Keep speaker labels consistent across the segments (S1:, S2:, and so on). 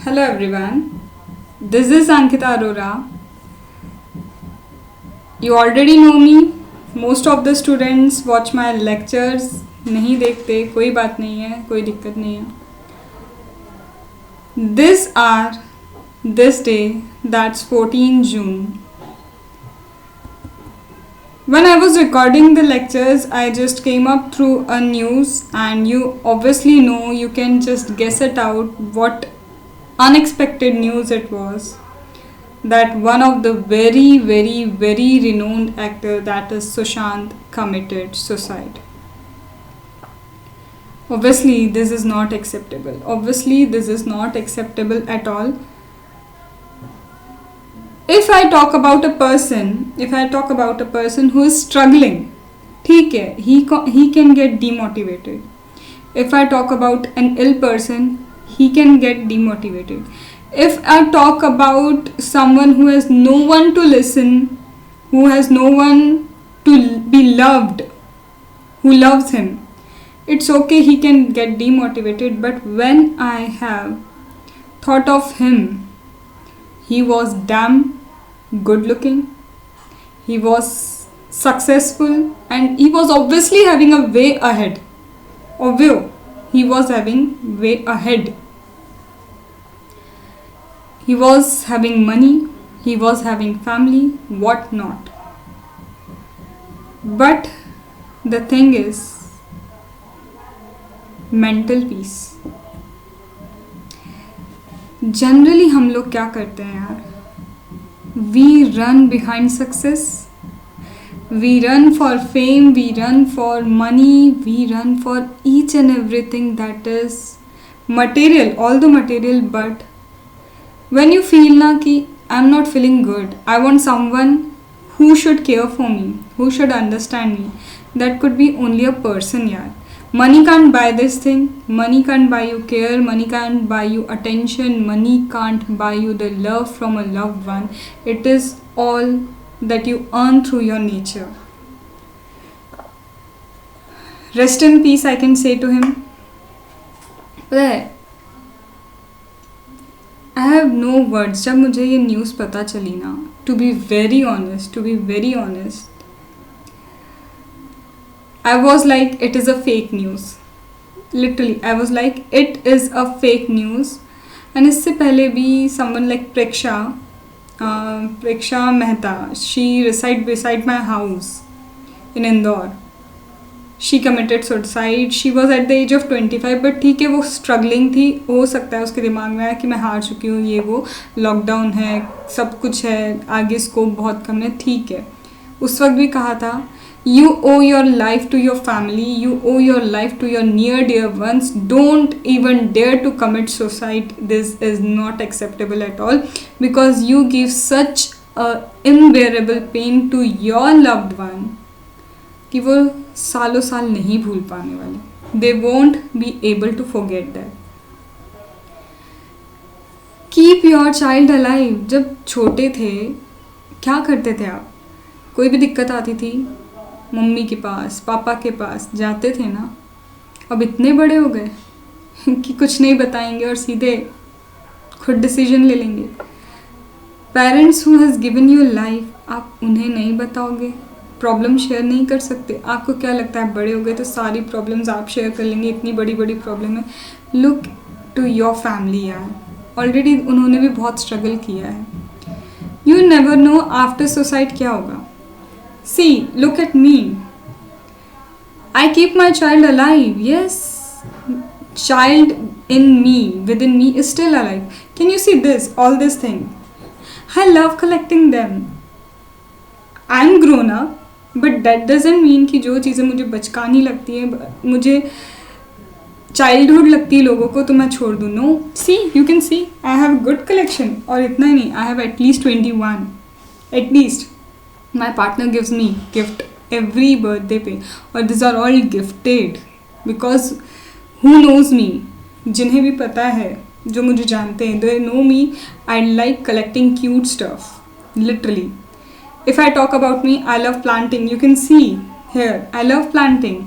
S1: Hello everyone, this is Ankita Arora. You already know me. Most of the students watch my lectures. नहीं देखते कोई बात नहीं है, कोई दिक्कत नहीं है. This hour, this day, that's 14 June. When I was recording the lectures, I just came up through a news, and you obviously know, you can just guess it out what unexpected news it was, that one of the very renowned actor, that is Sushant, committed suicide. Obviously this is not acceptable. Obviously this is not acceptable at all. If I talk about a person who is struggling, ठीक है, he can get demotivated. If I talk about an ill person, he can get demotivated. If I talk about someone who has no one to listen, who has no one to be loved, who loves him, it's okay, he can get demotivated. But when I have thought of him, he was damn good looking, he was successful, and he was obviously having a way ahead. He was having way ahead. He was having money, he was having family, what not. But the thing is, mental peace. Generally हम लोग क्या करते हैं यार, we run behind success, we run for fame, we run for money, we run for each and everything that is material, all the material. But when you feel na ki I'm not feeling good, I want someone who should care for me, who should understand me, that could be only a person yaar. Money can't buy this thing. Money can't buy you care. Money can't buy you attention. Money can't buy you the love from a loved one. It is all that you earn through your nature. Rest in peace, I can say to him. But I have no words. जब मुझे ये news पता चली ना, to be very honest, I was like, it is a fake news. Literally, I was like, it is a fake news. And इससे पहले भी someone like Preksha Mehta, she reside beside my house in Indore. She committed suicide. She was at the age of 25, but ठीक है, वो struggling थी. हो सकता है उसके दिमाग में आया कि मैं हार चुकी हूँ, ये वो लॉकडाउन है, सब कुछ है, आगे स्कोप बहुत कम है. ठीक है, उस वक्त भी कहा था, you owe your life to your family, you owe your life to your near dear ones, don't even dare to commit suicide. This is not acceptable at all, because you give such a unbearable pain to your loved one कि वो सालों साल नहीं भूल पाने वाले. They won't be able to forget that. Keep your child alive. जब छोटे थे क्या करते थे आप? कोई भी दिक्कत आती थी, मम्मी के पास, पापा के पास जाते थे ना. अब इतने बड़े हो गए कि कुछ नहीं बताएंगे और सीधे खुद डिसीजन ले लेंगे. Parents who has given you life, आप उन्हें नहीं बताओगे, प्रॉब्लम शेयर नहीं कर सकते. आपको क्या लगता है बड़े हो गए तो सारी प्रॉब्लम्स आप शेयर कर लेंगे, इतनी बड़ी बड़ी प्रॉब्लम है. लुक टू योर फैमिली यार, ऑलरेडी उन्होंने भी बहुत स्ट्रगल किया है. You never know after suicide क्या होगा. See, look at me. I keep my child alive. Yes, child in me, within me is still alive. Can you see this, all this thing? I love collecting them. I'm grown up, but that doesn't mean कि जो चीज़ें मुझे बचकानी लगती है, मुझे childhood लगती है लोगों को, तो मैं छोड़ दूँ. No, see, you can see, I have a good collection. और इतना ही नहीं, I have at least 21. At least. My partner gives me gift every birthday पे, और these are all gifted because who knows me, जिन्हें भी पता है, जो मुझे जानते हैं, they know me. I like collecting cute stuff. Literally, if I talk about me, I love planting. You can see here, I love planting.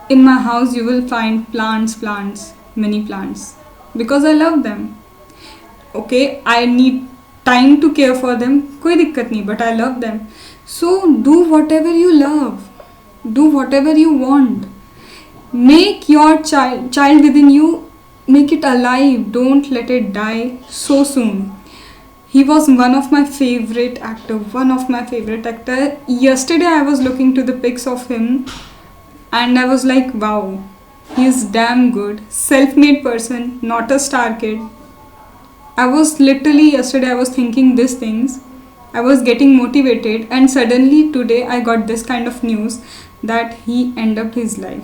S1: In my house you will find plants, many plants, because I love them. Okay, I need time to care for them, कोई दिक्कत नहीं, but I love them. So do whatever you love, do whatever you want, make your child within you, make it alive, don't let it die so soon. He was one of my favorite actor. Yesterday I was looking to the pics of him and I was like, wow, he is damn good, self-made person, not a star kid. Yesterday I was thinking these things, I was getting motivated, and suddenly today I got this kind of news that he ended up his life.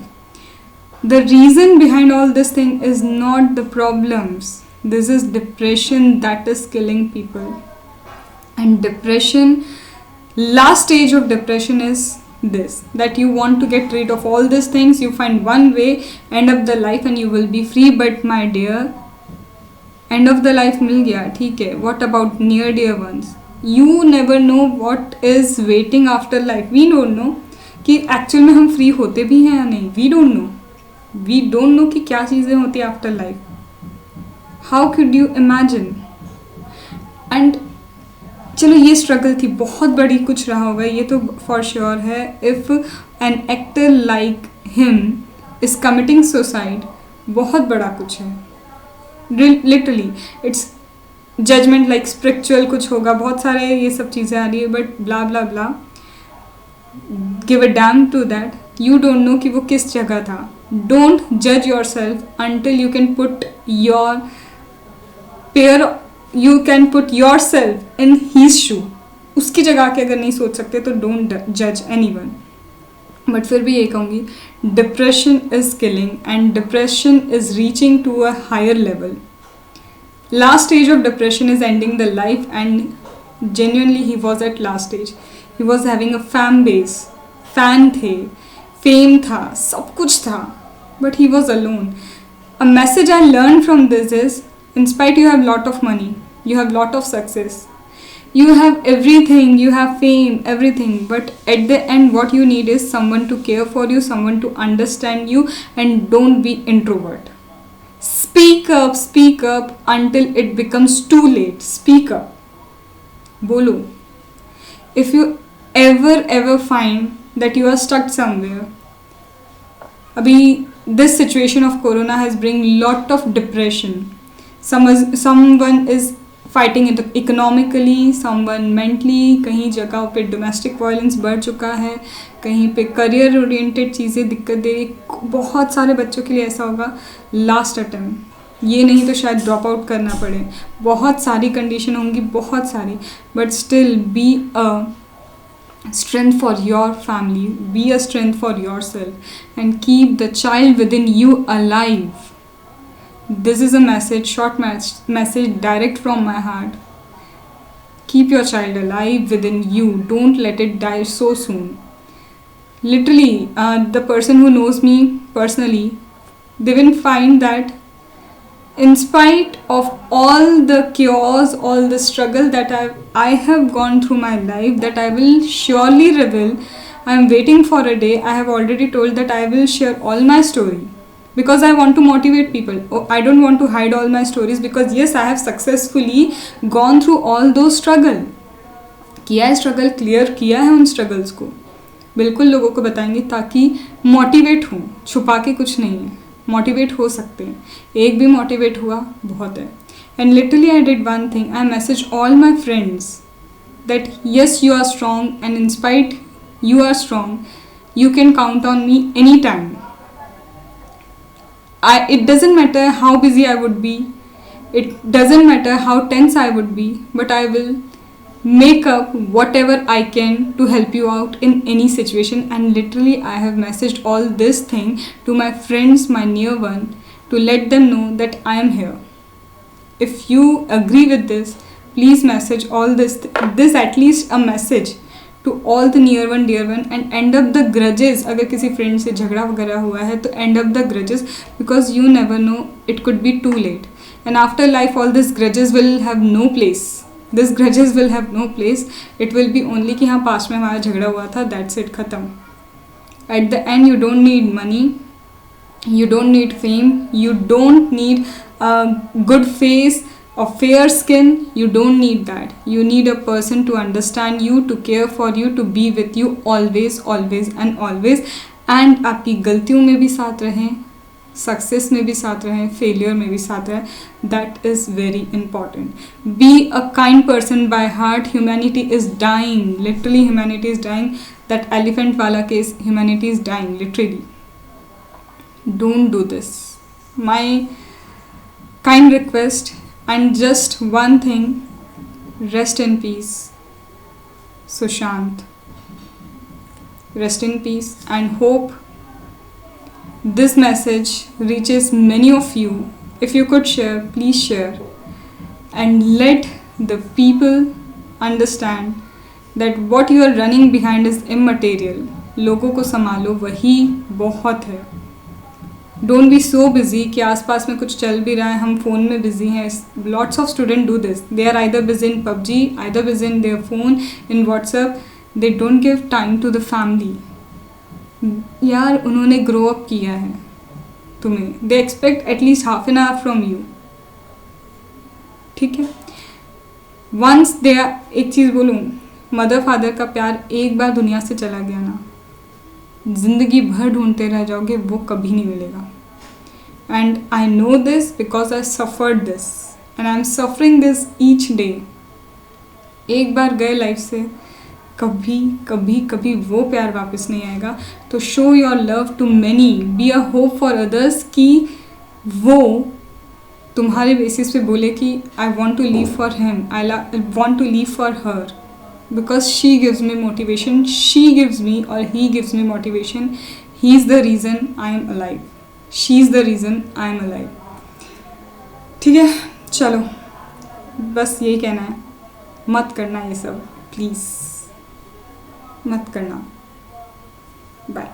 S1: The reason behind all this thing is not the problems. This is depression that is killing people. And depression, last stage of depression is this, that you want to get rid of all these things, you find one way, end up the life and you will be free. But my dear, end of the life मिल गया, ठीक है, what about near dear ones? You never know what is waiting after life. We don't know कि actual में हम free होते भी हैं या नहीं. We don't know कि क्या चीज़ें होती है after life. How could you imagine? And चलो ये स्ट्रगल थी, बहुत बड़ी कुछ रहा होगा ये तो फॉर श्योर है. If an actor like him is committing suicide, बहुत बड़ा कुछ है. Literally it's judgement like spiritual कुछ होगा, बहुत सारे ये सब चीज़ें आ रही है, but blah blah blah, give a damn to that. You don't know कि वो किस जगह था. डोंट जज yourself until you can put your you can put yourself in his shoe. उसकी जगह के अगर नहीं सोच सकते तो डोंट जज एनी वन. बट फिर भी ये कहूँगी, depression is killing and depression is reaching to a higher level. Last stage of depression is ending the life, and genuinely he was at last stage. He was having a fan base, fan थे, fame था, सब कुछ था, but he was alone. A message I learned from this is, in spite you have lot of money, you have lot of success, you have everything, you have fame, everything, but at the end what you need is someone to care for you, someone to understand you, and don't be introvert. Speak up until it becomes too late. Speak up. Bolo. If you ever find that you are stuck somewhere, abhi this situation of corona has bring lot of depression. Someone is fighting it economically, someone mentally, कहीं जगह पे domestic violence बढ़ चुका है, कहीं पे career oriented चीज़ें दिक्कत दे रही. बहुत सारे बच्चों के लिए ऐसा होगा लास्ट अटेम्प्ट, ये नहीं तो शायद ड्रॉप आउट करना पड़े. बहुत सारी कंडीशन होंगी, बहुत सारी, but still be a strength for your family, be a strength for yourself, and keep the child within you alive. This is a message, short message direct from my heart. Keep your child alive within you. Don't let it die so soon. Literally, the person who knows me personally, they will find that in spite of all the chaos, all the struggle that I have gone through my life, that I will surely reveal. I am waiting for a day. I have already told that I will share all my story, because I want to motivate people. I don't want to hide all my stories, because yes, I have successfully gone through all those struggle. किया है struggle, clear किया है उन struggles को, बिल्कुल लोगों को बताएंगे ताकि मोटिवेट हों. छुपा के कुछ नहीं है, मोटिवेट हो सकते हैं. एक भी मोटिवेट हुआ बहुत है. And literally I did one thing, I message all my friends that yes, you are strong, and in spite you are strong, you can count on me anytime. It doesn't matter how busy I would be, it doesn't matter how tense I would be, but I will make up whatever I can to help you out in any situation. And literally I have messaged all this thing to my friends, my near one, to let them know that I am here. If you agree with this, please message all this at least a message to all the near one, dear one, and end up the grudges. अगर किसी friend से झगड़ा वगैरह हुआ है तो end up the grudges, because you never know, it could be too late. And after life, all these grudges will have no place. These grudges will have no place. It will be only कि हाँ past में हमारा झगड़ा हुआ था, that's it, ख़त्म. At the end, you don't need money, You don't need fame, you don't need a good face or fair skin, you don't need that. You need a person to understand you, to care for you, to be with you always always and always. And आपकी गलतियों में भी साथ रहें, success में भी साथ रहें, फेलियर में भी साथ रहें. That is very important. Be a kind person by heart. Humanity is dying, literally humanity is dying. That elephant वाला case, humanity is dying literally. Don't do this. My kind request. And just one thing, rest in peace, Sushant. Rest in peace, and hope this message reaches many of you. If you could share, please share, and let the people understand that what you are running behind is immaterial. लोगों को संभालो, वही बहुत है. Don't be so busy कि आसपास में कुछ चल भी रहा है, हम फ़ोन में बिजी हैं. Lots of student do this. They are either busy in PUBG, either busy in their phone, in WhatsApp. They don't give time to the family. यार उन्होंने ग्रो अप किया है तुम्हें. They expect at least half an hour from you. ठीक है. Once they, एक चीज़ बोलूँ, mother father का प्यार एक बार दुनिया से चला गया ना, ज़िंदगी भर ढूंढते रह जाओगे, वो कभी नहीं मिलेगा. And I know this because I suffered this and I am suffering this each day. एक बार गए लाइफ से, कभी कभी कभी वो प्यार वापस नहीं आएगा. तो show your love to many, be a hope for others, कि वो तुम्हारे बेसिस पे बोले कि I want to live for him, I want to live for her. Because she gives me motivation, she gives me or he gives me motivation. He is the reason I am alive. She is the reason I am alive. ठीक है, चलो बस यही कहना है. मत करना ये सब, प्लीज़ मत करना. बाय.